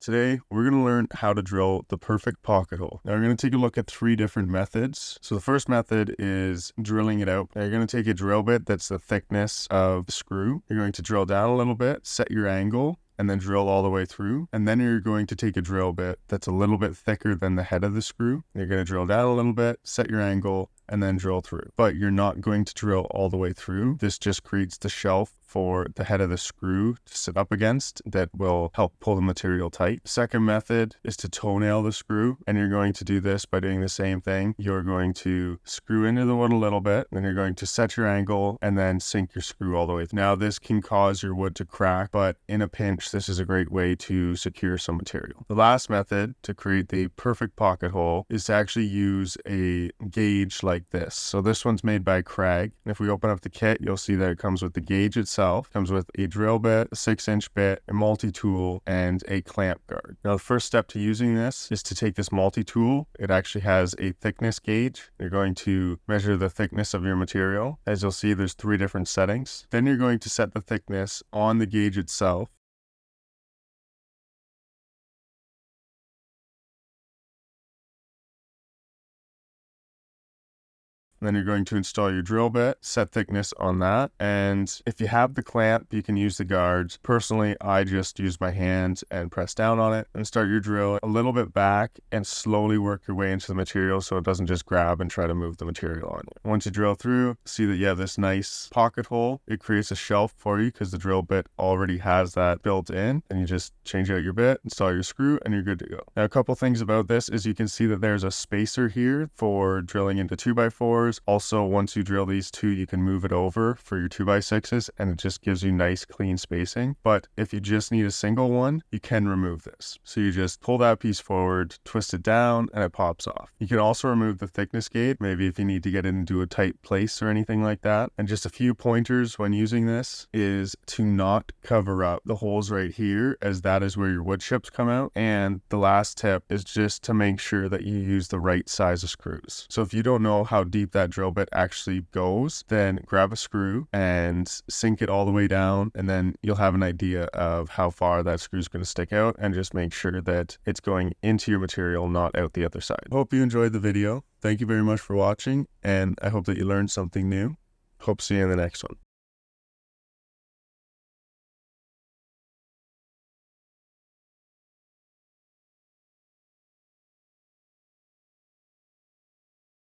Today, we're going to learn how to drill the perfect pocket hole. Now, we're going to take a look at 3 different methods. So the first method is drilling it out. Now, you're going to take a drill bit that's the thickness of the screw. You're going to drill down a little bit, set your angle, and then drill all the way through. And then you're going to take a drill bit that's a little bit thicker than the head of the screw. You're going to drill down a little bit, set your angle, and then drill through. But you're not going to drill all the way through. This just creates the shelf for the head of the screw to sit up against that will help pull the material tight. Second method is to toenail the screw, and you're going to do this by doing the same thing. You're going to screw into the wood a little bit, then you're going to set your angle and then sink your screw all the way through. Now this can cause your wood to crack, but in a pinch, this is a great way to secure some material. The last method to create the perfect pocket hole is to actually use a gauge like this. So this one's made by Kreg. And if we open up the kit, you'll see that it comes with the gauge itself, comes with a drill bit, a 6-inch bit, a multi-tool, and a clamp guard. Now the first step to using this is to take this multi-tool. It actually has a thickness gauge. You're going to measure the thickness of your material. As you'll see, there's 3 different settings. Then you're going to set the thickness on the gauge itself. Then you're going to install your drill bit, set thickness on that. And if you have the clamp, you can use the guards. Personally, I just use my hands and press down on it and start your drill a little bit back and slowly work your way into the material so it doesn't just grab and try to move the material on you. Once you drill through, see that you have this nice pocket hole. It creates a shelf for you because the drill bit already has that built in, and you just change out your bit, install your screw, and you're good to go. Now, a couple things about this is you can see that there's a spacer here for drilling into 2x4s. Also, once you drill these 2, you can move it over for your 2x6s, and it just gives you nice clean spacing. But if you just need a single one, you can remove this. So you just pull that piece forward, twist it down, and it pops off. You can also remove the thickness gauge, maybe if you need to get it into a tight place or anything like that. And just a few pointers when using this is to not cover up the holes right here, as that is where your wood chips come out. And the last tip is just to make sure that you use the right size of screws. So if you don't know how deep that drill bit actually goes, then grab a screw and sink it all the way down, and then you'll have an idea of how far that screw is going to stick out, and just make sure that it's going into your material, not out the other side. Hope you enjoyed the video. Thank you very much for watching, and I hope that you learned something new. Hope to see you in the next one.